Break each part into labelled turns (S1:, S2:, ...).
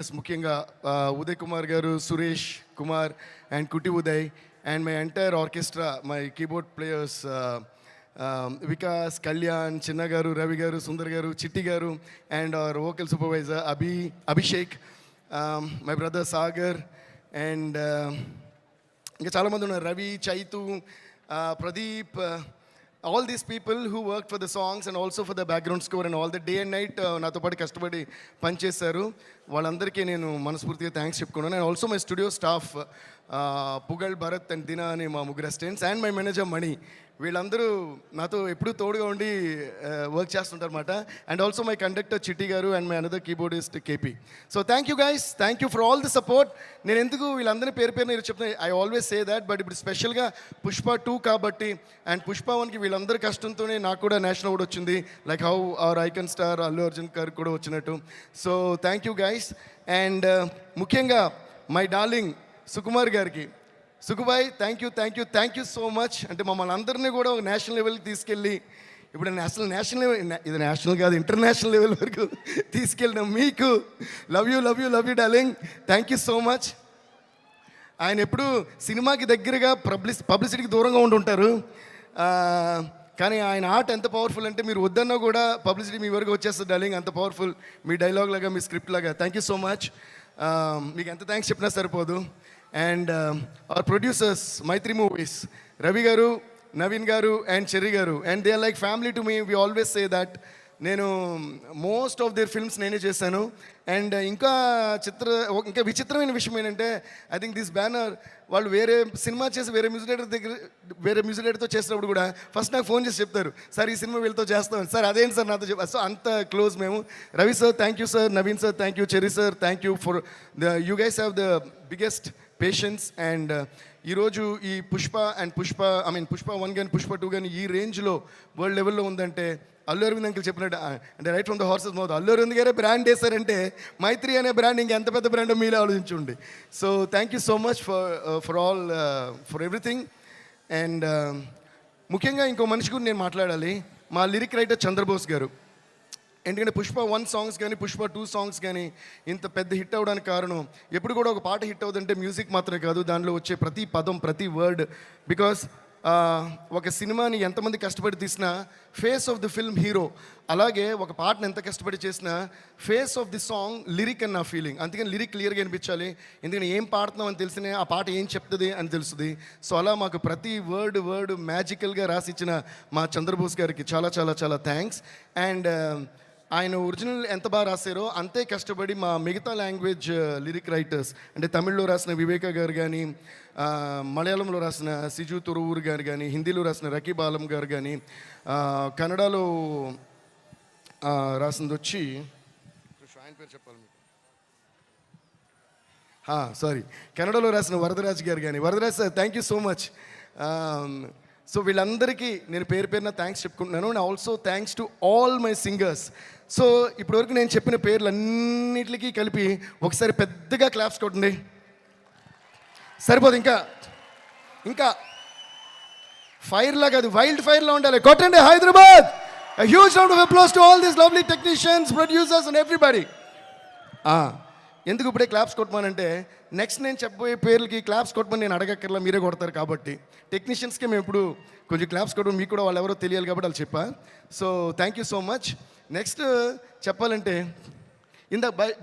S1: ముఖ్యంగా ఉదయ్ కుమార్ గారు, Suresh Kumar and Kutti Uday and my entire orchestra, my keyboard players Vikas, Kalyan, Chinna గారు, రవి గారు, సుందర్ గారు, చిట్టి గారు and our vocal supervisor Abhishek, my brother Sagar and ఇంకా చాలామంది ఉన్నారు, Ravi, Chaitu, Pradeep, all these people who worked for the songs and also for the background score and all the day and night నాతో పాటు కష్టపడి పనిచేశారు. వాళ్ళందరికీ నేను మనస్ఫూర్తిగా థ్యాంక్స్ చెప్పుకున్నాను. And also my studio staff Pugal, Bharat and Dina అని మా ముగ్గురు assistants and my manager Mani, వీళ్ళందరూ నాతో ఎప్పుడూ తోడుగా ఉండి వర్క్ చేస్తుంటారు అనమాట. And also my conductor Chitti గారు and my another keyboardist KP. So thank you guys, thank you for all the support. నేను ఎందుకు వీళ్ళందరినీ పేరు పేరు చెప్తాను, I always say that, but ఇప్పుడు స్పెషల్గా పుష్ప 2 కాబట్టి అండ్ పుష్ప 1కి వీళ్ళందరి కష్టంతోనే నాకు కూడా నేషనల్ అవార్డు వచ్చింది, like how our icon star Allu Arjun గారికి కూడా వచ్చినట్టు. So thank you guys. And ముఖ్యంగా మై డార్లింగ్ సుకుమార్ గారికి, Sukubai thank you so much. అంటే మమ్మల్ని అందరినీ కూడా ఒక నేషనల్ లెవెల్కి తీసుకెళ్ళి, ఇప్పుడు నేషనల్ లెవెల్, ఇది నేషనల్ కాదు ఇంటర్నేషనల్ లెవెల్ వరకు తీసుకెళ్ళినాం. మీకు love you darling, thank you so much. ఆయన ఎప్పుడు సినిమాకి దగ్గరగా పబ్లిసిటీకి దూరంగా ఉంటుంటారు, కానీ ఆయన ఆర్ట్ ఎంత పవర్ఫుల్ అంటే మీరు వద్దన్నా కూడా పబ్లిసిటీ మీ వరకు వచ్చేస్తుంది డార్లింగ్, అంత పవర్ఫుల్ మీ డైలాగ్ లాగా, మీ స్క్రిప్ట్ లాగా. Thank you so much. మీకు ఎంత థ్యాంక్స్ చెప్పినా సరిపోదు. And our producers Mythri Movies, Ravi గారు, నవీన్ గారు అండ్ చెర్రీ గారు, and they are like family to me. We always say that. నేను మోస్ట్ ఆఫ్ దేర్ ఫిల్మ్స్ నేనే చేశాను. అండ్ ఇంకా విచిత్రమైన విషయం ఏంటంటే, ఐ థింక్ దిస్ బ్యానర్ వాళ్ళు వేరే సినిమా చేసి వేరే మ్యూజిక్ డైరెక్టర్తో చేసినప్పుడు కూడా ఫస్ట్ నాకు ఫోన్ చేసి చెప్తారు, సార్ ఈ సినిమా వీళ్ళతో చేస్తాం సార్, అదేంటి సార్ నాతో చెప్పారు. సో అంత క్లోజ్ మేము. Ravi sir thank you sir, Naveen sir thank you, cherry sir thank you for you guys have the biggest patience. And ఈరోజు ఈ పుష్ప 1 కానీ పుష్ప 2 కానీ ఈ రేంజ్లో వరల్డ్ లెవెల్లో ఉందంటే అల్లు అరవింద్ అంకుల్ చెప్పినట్టు, అంటే right from the horse's mouth, Allu Aravind గారే బ్రాండ్ వేశారంటే మైత్రి అనే బ్రాండ్ ఇంకెంత పెద్ద బ్రాండ్ మీరే ఆలోచించండి. So thank you so much for everything. And ముఖ్యంగా ఇంకో మనిషి గురించి నేను మాట్లాడాలి, మా లిరిక్ రైటర్ చంద్రబోస్ గారు. ఎందుకంటే పుష్ప 1 సాంగ్స్ కానీ పుష్ప 2 సాంగ్స్ కానీ ఇంత పెద్ద హిట్ అవ్వడానికి కారణం, ఎప్పుడు కూడా ఒక పాట హిట్ అవుతుందంటే మ్యూజిక్ మాత్రమే కాదు, దానిలో వచ్చే ప్రతి పదం, ప్రతి వర్డ్. బికాస్ ఒక సినిమాని ఎంతమంది కష్టపడి తీసినా face of the film hero, అలాగే ఒక పాటను ఎంత కష్టపడి చేసినా face of the song lyric అని నా ఫీలింగ్. అందుకని లిరిక్ క్లియర్గా అనిపించాలి, ఎందుకంటే ఏం పాడుతున్నాం అని తెలిసినే ఆ పాట ఏం చెప్తుంది అని తెలుస్తుంది. సో అలా మాకు ప్రతి వర్డ్ మ్యాజికల్గా రాసిచ్చిన మా చంద్రబోస్ గారికి చాలా చాలా చాలా థ్యాంక్స్. అండ్ ఆయన ఒరిజినల్ ఎంత బాగా రాశారో అంతే కష్టపడి మా మిగతా లాంగ్వేజ్ లిరిక్ రైటర్స్, అంటే తమిళ్లో రాసిన వివేక గారు కానీ, మలయాళంలో రాసిన సిజు తురువూరు గారు కానీ, హిందీలో రాసిన రకీబ్ ఆలం గారు కానీ, కన్నడలో రాసింది వచ్చి ఆయన పేరు చెప్పాలి మీకు, సారీ, కన్నడలో రాసిన వరదరాజ్ గారు కానీ. Varadaraj sir thank you so much. So వీళ్ళందరికీ నేను పేరు పేరున థ్యాంక్స్ చెప్పుకుంటున్నాను. And also thanks to all my singers. So ఇప్పటివరకు నేను చెప్పిన పేర్లన్నిటికీ కలిపి ఒకసారి పెద్దగా క్లాప్స్ కొట్టండి, సరిపోదు, ఇంకా ఫైర్లా కాదు, వైల్డ్ ఫైర్లా ఉండాలి, కొట్టండి Hyderabad. A huge round of applause to all these lovely technicians, producers and everybody. ఎందుకు ఇప్పుడే క్లాప్స్ కొట్టమనంటే, నెక్స్ట్ నేను చెప్పబోయే పేర్లకి క్లాప్స్ కొట్టమని నేను అడగక్కర్లా, మీరే కొడతారు కాబట్టి. టెక్నీషియన్స్కి మేము ఇప్పుడు కొంచెం క్లాప్స్ కొట్టడం, మీకు కూడా వాళ్ళు ఎవరో తెలియాలి కాబట్టి వాళ్ళు చెప్పా. So thank you so much. Next చెప్పాలంటే,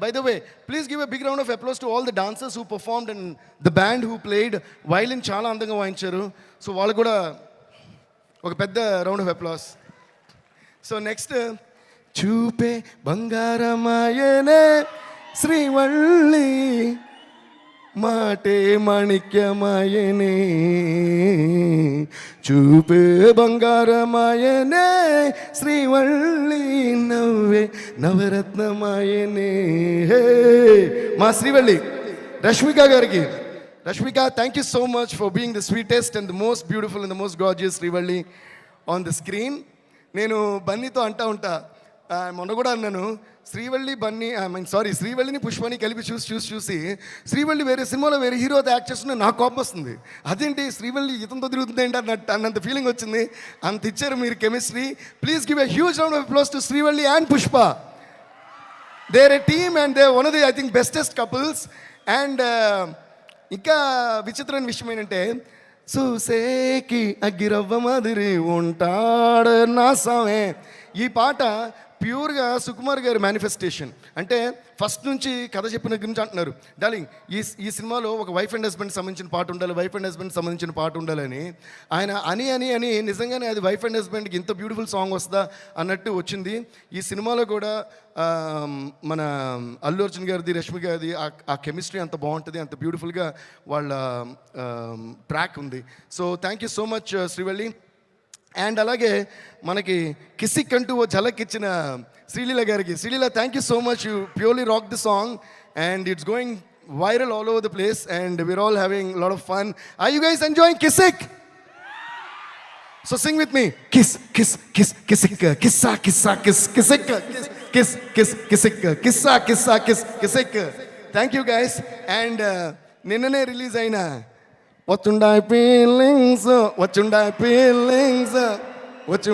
S1: by the way, please give a big round of applause to all the dancers who performed and the band who played violin. చాలా అందంగా వాయించారు. సో వాళ్ళు కూడా ఒక పెద్ద round of applause. So next, చూపే బంగారమాయనే శ్రీవల్లి, మాటే మాణిక్యమాయనే, చూపే బంగారమాయనే శ్రీవల్లి, నవ్వే నవరత్నమాయనే. మా శ్రీవల్లి రష్మిక గారికి, Rashmika thank you so much for being the sweetest and the most beautiful and the most gorgeous Srivalli on the screen. నేను బన్నీతో ఉంటా, మొన్న కూడా అన్నాను, శ్రీవల్లిని పుష్పని కలిపి చూసి శ్రీవల్లి వేరే సినిమాలో వేరే హీరోతో యాక్ట్ చేస్తున్నా నాకు కోపం వస్తుంది. అదేంటి శ్రీవల్లి ఇతంతో తిరుగుతుంది ఏంటి అన్నంత ఫీలింగ్ వచ్చింది. అంత ఇచ్చారు మీరు chemistry. Please give a huge round of applause to Srivalli and Pushpa. they're a team and they're one of the, I think, bestest couples. And ఇంకా విచిత్రమైన విషయం ఏంటంటే చూసేకి అగ్గిరవ్వ మాదిరి ఉంటాడు నా సామే. ఈ పాట ప్యూర్గా సుకుమార్ గారి మేనిఫెస్టేషన్. అంటే ఫస్ట్ నుంచి కథ చెప్పిన గురించి అంటున్నారు, డార్లింగ్ ఈ సినిమాలో ఒక వైఫ్ అండ్ హస్బెండ్ సంబంధించిన పాట ఉండాలి, వైఫ్ అండ్ హస్బెండ్ సంబంధించిన పాట ఉండాలని ఆయన అని నిజంగానే అది వైఫ్ అండ్ హస్బెండ్కి ఇంత బ్యూటిఫుల్ సాంగ్ వస్తుందా అన్నట్టు వచ్చింది. ఈ సినిమాలో కూడా మన అల్లు అర్జున్ గారిది, రష్మి గారిది ఆ కెమిస్ట్రీ అంత బాగుంటుంది, అంత బ్యూటిఫుల్గా వాళ్ళ ట్రాక్ ఉంది. So thank you so much Srivalli. And అలాగే మనకి కిసిక్ అంటూ ఓ ఝలక్ ఇచ్చిన శ్రీలీల గారికి, Sreeleela thank you so much, you purely rock the song and it's going viral all over the place and we're all having lot of fun. Are you guys enjoying Kissik? So sing with me, kiss kiss kiss Kissik కిస్సా కిస్సా kiss Kissik kiss kiss Kissik కిస్సా కిస్సా kiss Kissik. Thank you guys. And నిన్ననే release అయిన వచ్చుండాయి feelings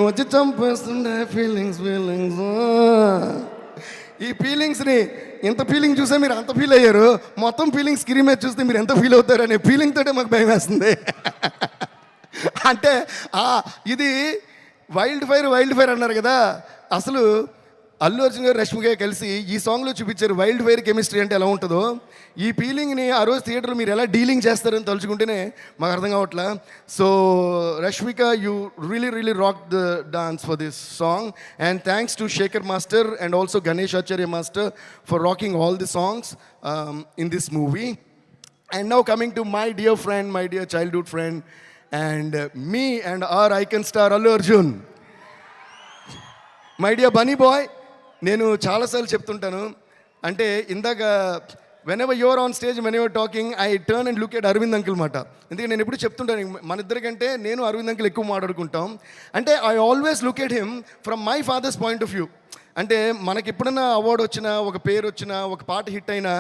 S1: వచ్చి చంపేస్తుండే feelings. ఈ ఫీలింగ్స్ని ఎంత ఫీలింగ్ చూసే మీరు అంత ఫీల్ అయ్యారు, మొత్తం ఫీలింగ్స్ స్క్రీన్ మీద చూస్తే మీరు ఎంత ఫీల్ అవుతారు అనే ఫీలింగ్ తోటే మాకు భయం వేస్తుంది. అంటే ఇది వైల్డ్ ఫైర్ అన్నారు కదా, అసలు అల్లు అర్జున్ గారు రష్మి గారు కలిసి ఈ సాంగ్లో చూపించారు వైల్డ్ ఫైర్ కెమిస్ట్రీ అంటే ఎలా ఉంటుందో. ఈ ఫీలింగ్ని ఆ రోజు థియేటర్లో మీరు ఎలా డీలింగ్ చేస్తారని తలుచుకుంటేనే మాకు అర్థం కావట్లా. So Rashmika, you really rock the dance for this song and thanks to Shekhar master and also Ganesh Acharya master for rocking all the songs in this movie. And now coming to my dear friend, my dear childhood friend and me and our icon star Allu Arjun, my dear Bunny boy. నేను చాలాసార్లు చెప్తుంటాను, అంటే ఇందాక whenever you're on stage, when you're talking, I turn and look at Aravind uncle మాట. ఎందుకంటే నేను ఎప్పుడు చెప్తుంటాను, మన ఇద్దరికంటే నేను అరవింద్ అంకుల్ ఎక్కువ మాట్లాడుకుంటాం. అంటే I always look at him from my father's point of view. అంటే మనకి ఎప్పుడన్నా అవార్డు వచ్చినా, ఒక పేరు వచ్చినా, ఒక పాట హిట్ అయినా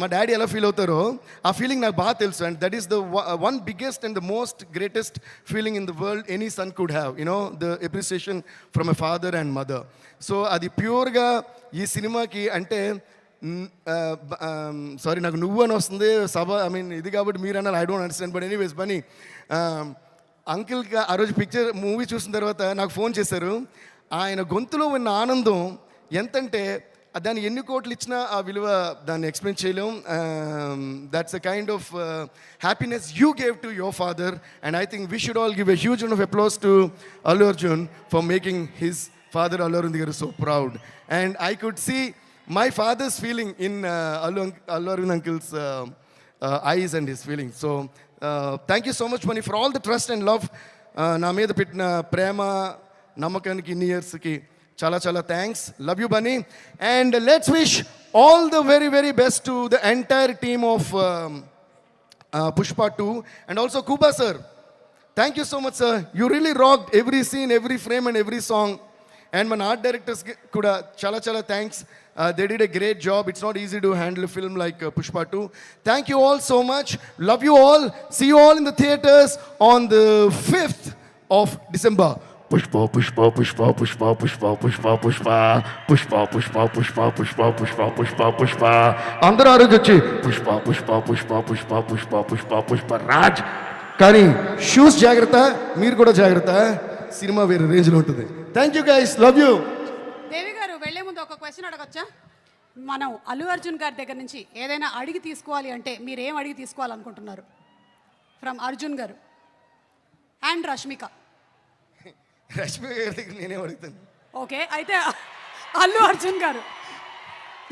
S1: మా డాడీ ఎలా ఫీల్ అవుతారో ఆ ఫీలింగ్ నాకు బాగా తెలుసు. And that is the one biggest and the most greatest feeling in the world any son could have, the appreciation from a father and mother. So అది ప్యూర్గా ఈ సినిమాకి అంటే సారీ నాకు నువ్వు అని వస్తుంది సభ, ఐ మీన్ ఇది కాబట్టి మీరు అన్నారు, I don't understand. But anyways Bunny అంకిల్కి ఆ రోజు మూవీ చూసిన తర్వాత నాకు ఫోన్ చేశారు. ఆయన గొంతులో ఉన్న ఆనందం ఎంతంటే దాన్ని ఎన్ని కోట్లు ఇచ్చినా ఆ విలువ దాన్ని ఎక్స్ప్లెయిన్ చేయలేం. That's a kind of happiness you gave to your father and I think we should all give a huge of applause to Allu Arjun for making his father Allu Arvind garu so proud. And I could see my father's feeling in Allu Arvind uncle's eyes and his feelings. So thank you so much Mani for all the trust and love na meeda pettina prema namakaniki in years ki chala thanks. Love you Bunny. And let's wish all the very best to the entire team of Pushpa 2 and also Kuba sir. Thank you so much sir, you really rocked every scene, every frame and every song. And my art directors kuda chala thanks. They did a great job. It's not easy to handle a film like Pushpa 2. Thank you all so much. Love you all. See you all in the theaters on the 5th of December. Pushpa Pushpa Pushpa Pushpa Pushpa Pushpa Pushpa Pushpa Pushpa Pushpa Pushpa Pushpa Pushpa Pushpa అందరూ ఆరోగ్యొచ్చి పుష్ప పుష్ప పుష్ప పుష్ప పుష్ప పుష్ప పుష్ప రాజ్. కానీ shoes జాగ్రత్త, మీరు కూడా జాగ్రత్త, cinema వేరే రేంజ్లో ఉంటుంది. Thank you guys, love you.
S2: Devi గారు వెళ్లే ముందు ఒక క్వశ్చన్ అడగొచ్చా? మనం అల్లు అర్జున్ గారి దగ్గర నుంచి ఏదైనా అడిగి తీసుకోవాలి అంటే మీరు ఏం అడిగి తీసుకోవాలనుకుంటున్నారు? ఫ్రమ్ అర్జున్ గారు అండ్ రష్మిక.
S1: రష్మిక గారి దగ్గర నేనేం అడుగుతాను?
S2: ఓకే, అయితే అల్లు అర్జున్ గారు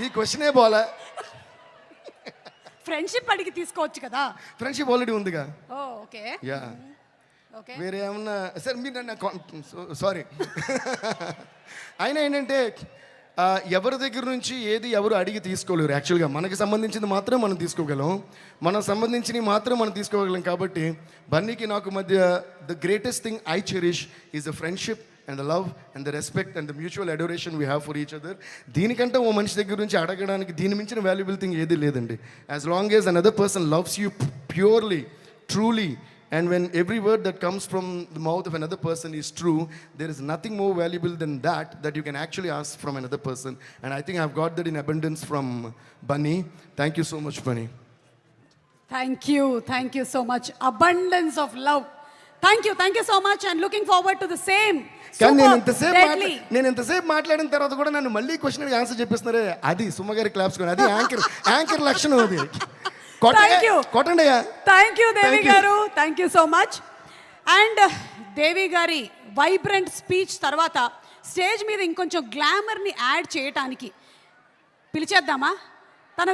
S1: ఈ క్వశ్చనే పోలా.
S2: ఫ్రెండ్షిప్ అడిగి తీసుకోవచ్చు కదా?
S1: ఫ్రెండ్షిప్ ఆల్రెడీ ఉందిగా.
S2: ఓ ఓకే,
S1: యా.
S2: ఓకే,
S1: వేరే ఏమన్నా సార్ మీరు నన్ను సారీ. అయినా ఏంటంటే ఎవరి దగ్గర నుంచి ఏది ఎవరు అడిగి తీసుకోలేరు. యాక్చువల్గా మనకి సంబంధించింది మాత్రం మనం తీసుకోగలం, మనకు సంబంధించినవి మాత్రం మనం తీసుకోగలం. కాబట్టి బన్నీకి నాకు మధ్య the greatest thing I cherish is the friendship and the love and the respect and the mutual adoration we have for each other. దీనికంటే ఓ మనిషి దగ్గర నుంచి అడగడానికి దీని మించిన వాల్యుబుల్ థింగ్ ఏది లేదండి. As long as another person loves you purely, truly And when every word that comes from the mouth of another person is true, there is nothing more valuable than that you can actually ask from another person. And I think I've got that in abundance from Bunny. Thank you so much, Bunny.
S2: Thank you so much. Abundance of love. Thank you so much and looking forward to the same.
S1: కానీ నేను ఇంతసేపు మాట్లాడిన తర్వాత కూడా నన్ను మళ్ళీ question answer చెప్పిస్తున్నారే, అది సుమ్మగారి claps అది యాంకర్ లక్షణం అది. కొట్టండి.
S2: థ్యాంక్ యూ దేవి గారు, thank you so much. And Devi గారి వైబ్రెంట్ స్పీచ్ తర్వాత స్టేజ్ మీద ఇంకొంచెం గ్లామర్ని యాడ్ చేయటానికి పిలిచేద్దామా? తన